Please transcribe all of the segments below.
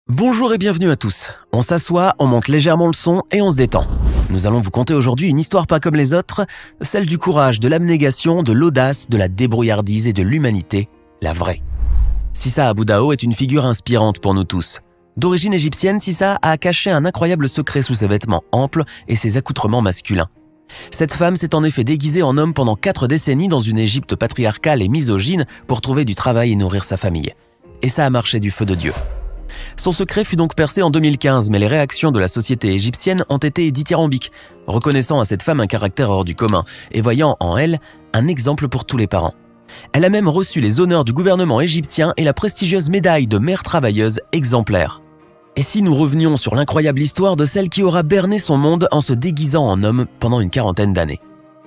Bonjour et bienvenue à tous. On s'assoit, on monte légèrement le son et on se détend. Nous allons vous conter aujourd'hui une histoire pas comme les autres, celle du courage, de l'abnégation, de l'audace, de la débrouillardise et de l'humanité, la vraie. Sissa Abu Dao est une figure inspirante pour nous tous. D'origine égyptienne, Sissa a caché un incroyable secret sous ses vêtements amples et ses accoutrements masculins. Cette femme s'est en effet déguisée en homme pendant 4 décennies dans une Égypte patriarcale et misogyne pour trouver du travail et nourrir sa famille. Et ça a marché du feu de Dieu. Son secret fut donc percé en 2015, mais les réactions de la société égyptienne ont été dithyrambiques, reconnaissant à cette femme un caractère hors du commun et voyant en elle un exemple pour tous les parents. Elle a même reçu les honneurs du gouvernement égyptien et la prestigieuse médaille de mère travailleuse exemplaire. Et si nous revenions sur l'incroyable histoire de celle qui aura berné son monde en se déguisant en homme pendant une 40aine d'années.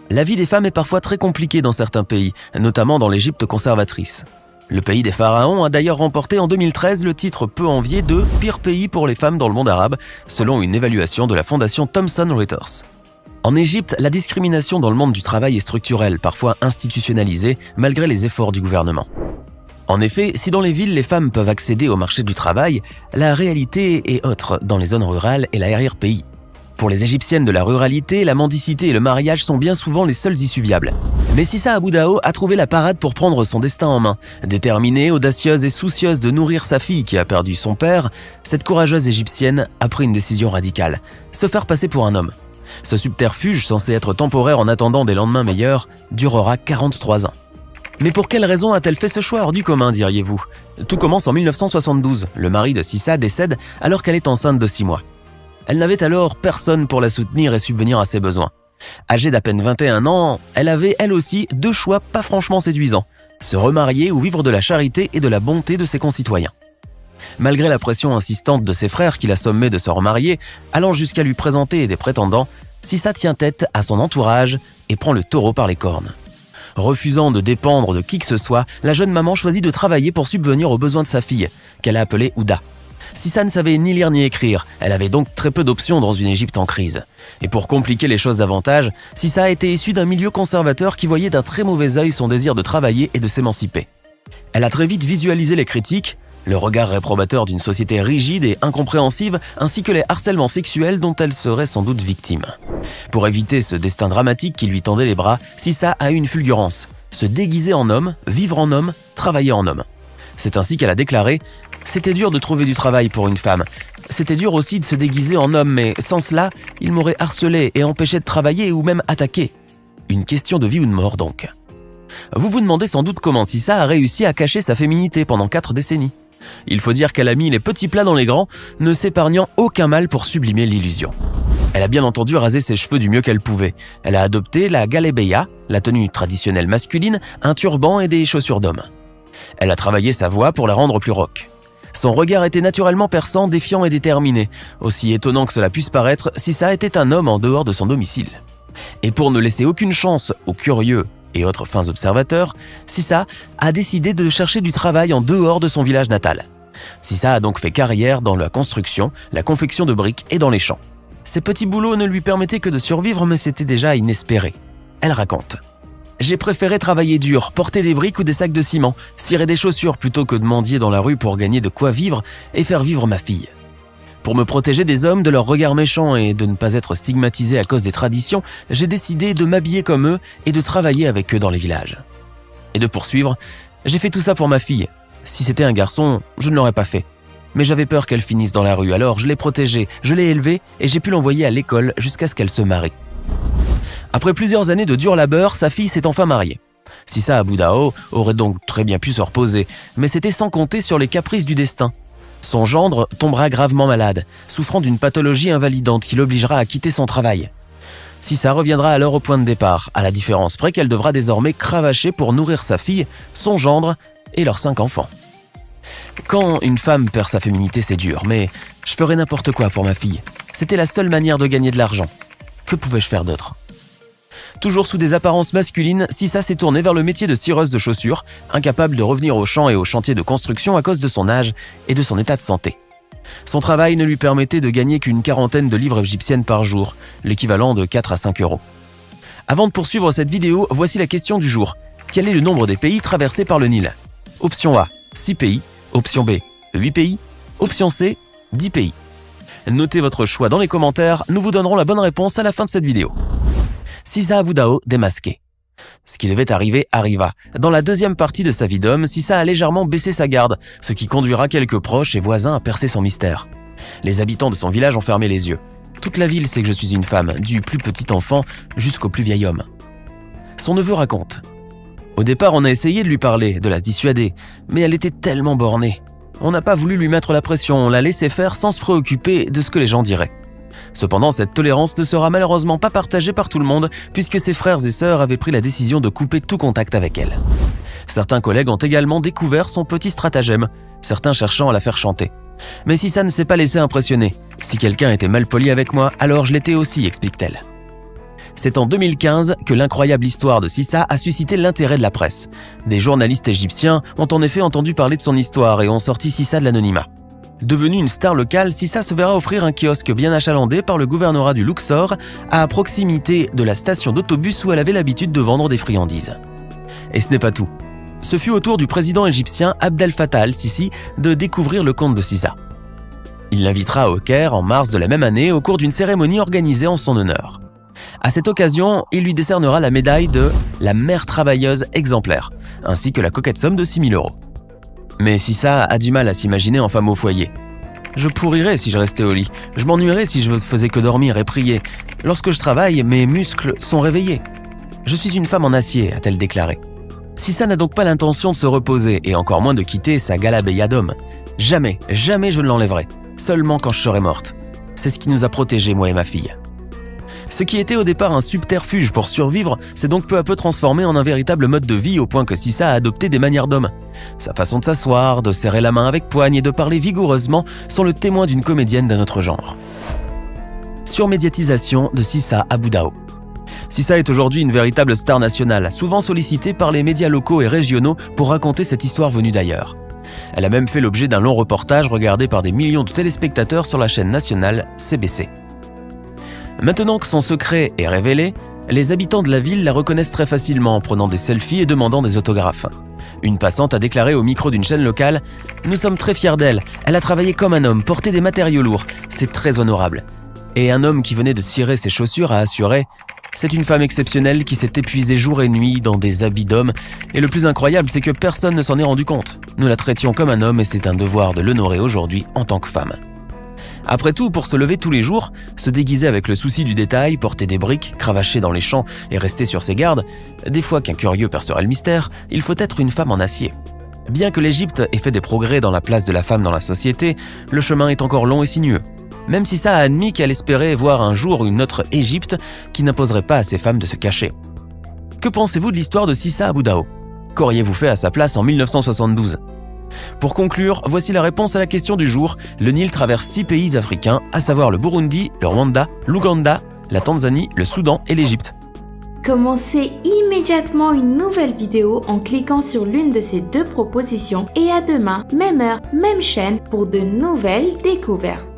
La vie des femmes est parfois très compliquée dans certains pays, notamment dans l'Égypte conservatrice. Le pays des pharaons a d'ailleurs remporté en 2013 le titre peu envié de « pire pays pour les femmes dans le monde arabe » selon une évaluation de la fondation Thomson Reuters. En Égypte, la discrimination dans le monde du travail est structurelle, parfois institutionnalisée, malgré les efforts du gouvernement. En effet, si dans les villes les femmes peuvent accéder au marché du travail, la réalité est autre dans les zones rurales et l'arrière-pays. Pour les Égyptiennes de la ruralité, la mendicité et le mariage sont bien souvent les seules issues viables. Mais Sissa Abu Dao a trouvé la parade pour prendre son destin en main. Déterminée, audacieuse et soucieuse de nourrir sa fille qui a perdu son père, cette courageuse Égyptienne a pris une décision radicale, se faire passer pour un homme. Ce subterfuge, censé être temporaire en attendant des lendemains meilleurs, durera 43 ans. Mais pour quelle raison a-t-elle fait ce choix hors du commun, diriez-vous? Tout commence en 1972, le mari de Sissa décède alors qu'elle est enceinte de 6 mois. Elle n'avait alors personne pour la soutenir et subvenir à ses besoins. Âgée d'à peine 21 ans, elle avait elle aussi 2 choix pas franchement séduisants, se remarier ou vivre de la charité et de la bonté de ses concitoyens. Malgré la pression insistante de ses frères qui la sommaient de se remarier, allant jusqu'à lui présenter des prétendants, Sissa tient tête à son entourage et prend le taureau par les cornes. Refusant de dépendre de qui que ce soit, la jeune maman choisit de travailler pour subvenir aux besoins de sa fille, qu'elle a appelée Ouda. Sissa ne savait ni lire ni écrire, elle avait donc très peu d'options dans une Égypte en crise. Et pour compliquer les choses davantage, Sissa était issue d'un milieu conservateur qui voyait d'un très mauvais œil son désir de travailler et de s'émanciper. Elle a très vite visualisé les critiques, le regard réprobateur d'une société rigide et incompréhensive, ainsi que les harcèlements sexuels dont elle serait sans doute victime. Pour éviter ce destin dramatique qui lui tendait les bras, Sissa a eu une fulgurance, se déguiser en homme, vivre en homme, travailler en homme. C'est ainsi qu'elle a déclaré « C'était dur de trouver du travail pour une femme. C'était dur aussi de se déguiser en homme, mais sans cela, il m'aurait harcelé et empêché de travailler ou même attaqué. Une question de vie ou de mort donc. » Vous vous demandez sans doute comment Sissa a réussi à cacher sa féminité pendant 4 décennies. Il faut dire qu'elle a mis les petits plats dans les grands, ne s'épargnant aucun mal pour sublimer l'illusion. Elle a bien entendu rasé ses cheveux du mieux qu'elle pouvait. Elle a adopté la galebeya, la tenue traditionnelle masculine, un turban et des chaussures d'homme. Elle a travaillé sa voix pour la rendre plus rock. Son regard était naturellement perçant, défiant et déterminé. Aussi étonnant que cela puisse paraître, Sissa était un homme en dehors de son domicile. Et pour ne laisser aucune chance aux curieux et autres fins observateurs, Sissa a décidé de chercher du travail en dehors de son village natal. Sissa a donc fait carrière dans la construction, la confection de briques et dans les champs. Ces petits boulots ne lui permettaient que de survivre, mais c'était déjà inespéré. Elle raconte. J'ai préféré travailler dur, porter des briques ou des sacs de ciment, cirer des chaussures plutôt que de mendier dans la rue pour gagner de quoi vivre et faire vivre ma fille. Pour me protéger des hommes, de leurs regards méchants et de ne pas être stigmatisé à cause des traditions, j'ai décidé de m'habiller comme eux et de travailler avec eux dans les villages. Et de poursuivre, j'ai fait tout ça pour ma fille. Si c'était un garçon, je ne l'aurais pas fait. Mais j'avais peur qu'elle finisse dans la rue, alors je l'ai protégée, je l'ai élevée et j'ai pu l'envoyer à l'école jusqu'à ce qu'elle se marie. Après plusieurs années de dur labeur, sa fille s'est enfin mariée. Sissa Abu Dao aurait donc très bien pu se reposer, mais c'était sans compter sur les caprices du destin. Son gendre tombera gravement malade, souffrant d'une pathologie invalidante qui l'obligera à quitter son travail. Sissa reviendra alors au point de départ, à la différence près qu'elle devra désormais cravacher pour nourrir sa fille, son gendre et leurs 5 enfants. Quand une femme perd sa féminité, c'est dur, mais je ferais n'importe quoi pour ma fille. C'était la seule manière de gagner de l'argent. Que pouvais-je faire d'autre? Toujours sous des apparences masculines, Sissa s'est tournée vers le métier de cireuse de chaussures, incapable de revenir aux champs et aux chantiers de construction à cause de son âge et de son état de santé. Son travail ne lui permettait de gagner qu'une 40aine de livres égyptiennes par jour, l'équivalent de 4 à 5 euros. Avant de poursuivre cette vidéo, voici la question du jour. Quel est le nombre des pays traversés par le Nil? Option A, 6 pays. Option B, 8 pays. Option C, 10 pays. Notez votre choix dans les commentaires, nous vous donnerons la bonne réponse à la fin de cette vidéo. Sissa Abu Dao démasqué. Ce qui devait arriver arriva. Dans la deuxième partie de sa vie d'homme, Sissa a légèrement baissé sa garde, ce qui conduira quelques proches et voisins à percer son mystère. Les habitants de son village ont fermé les yeux. Toute la ville sait que je suis une femme, du plus petit enfant jusqu'au plus vieil homme. Son neveu raconte. Au départ, on a essayé de lui parler, de la dissuader, mais elle était tellement bornée. On n'a pas voulu lui mettre la pression, on l'a laissé faire sans se préoccuper de ce que les gens diraient. Cependant, cette tolérance ne sera malheureusement pas partagée par tout le monde puisque ses frères et sœurs avaient pris la décision de couper tout contact avec elle. Certains collègues ont également découvert son petit stratagème, certains cherchant à la faire chanter. Mais Sissa ne s'est pas laissé impressionner. Si quelqu'un était mal poli avec moi, alors je l'étais aussi, explique-t-elle. C'est en 2015 que l'incroyable histoire de Sissa a suscité l'intérêt de la presse. Des journalistes égyptiens ont en effet entendu parler de son histoire et ont sorti Sissa de l'anonymat. Devenue une star locale, Sissa se verra offrir un kiosque bien achalandé par le gouvernorat du Luxor à proximité de la station d'autobus où elle avait l'habitude de vendre des friandises. Et ce n'est pas tout. Ce fut au tour du président égyptien Abdel Fattah al-Sisi de découvrir le compte de Sissa. Il l'invitera au Caire en mars de la même année au cours d'une cérémonie organisée en son honneur. À cette occasion, il lui décernera la médaille de la mère travailleuse exemplaire, ainsi que la coquette somme de 6 000 €. Mais Sissa a du mal à s'imaginer en femme au foyer. Je pourrirais si je restais au lit, je m'ennuierais si je ne faisais que dormir et prier. Lorsque je travaille, mes muscles sont réveillés. Je suis une femme en acier, a-t-elle déclaré. Sissa n'a donc pas l'intention de se reposer et encore moins de quitter sa galabeya d'homme. Jamais, jamais je ne l'enlèverai, seulement quand je serai morte. C'est ce qui nous a protégés, moi et ma fille. Ce qui était au départ un subterfuge pour survivre s'est donc peu à peu transformé en un véritable mode de vie au point que Sissa a adopté des manières d'homme. Sa façon de s'asseoir, de serrer la main avec poigne et de parler vigoureusement sont le témoin d'une comédienne d'un autre genre. Surmédiatisation de Sissa Abu Dao. Sissa est aujourd'hui une véritable star nationale, souvent sollicitée par les médias locaux et régionaux pour raconter cette histoire venue d'ailleurs. Elle a même fait l'objet d'un long reportage regardé par des millions de téléspectateurs sur la chaîne nationale CBC. Maintenant que son secret est révélé, les habitants de la ville la reconnaissent très facilement en prenant des selfies et demandant des autographes. Une passante a déclaré au micro d'une chaîne locale « Nous sommes très fiers d'elle, elle a travaillé comme un homme, porté des matériaux lourds, c'est très honorable. » Et un homme qui venait de cirer ses chaussures a assuré « C'est une femme exceptionnelle qui s'est épuisée jour et nuit dans des habits d'homme et le plus incroyable c'est que personne ne s'en est rendu compte. Nous la traitions comme un homme et c'est un devoir de l'honorer aujourd'hui en tant que femme. » Après tout, pour se lever tous les jours, se déguiser avec le souci du détail, porter des briques, cravacher dans les champs et rester sur ses gardes, des fois qu'un curieux percerait le mystère, il faut être une femme en acier. Bien que l'Égypte ait fait des progrès dans la place de la femme dans la société, le chemin est encore long et sinueux. Même si ça a admis qu'elle espérait voir un jour une autre Égypte qui n'imposerait pas à ses femmes de se cacher. Que pensez-vous de l'histoire de Sissa Abu Dao? Qu'auriez-vous fait à sa place en 1972? Pour conclure, voici la réponse à la question du jour. Le Nil traverse 6 pays africains, à savoir le Burundi, le Rwanda, l'Ouganda, la Tanzanie, le Soudan et l'Égypte. Commencez immédiatement une nouvelle vidéo en cliquant sur l'une de ces deux propositions et à demain, même heure, même chaîne pour de nouvelles découvertes.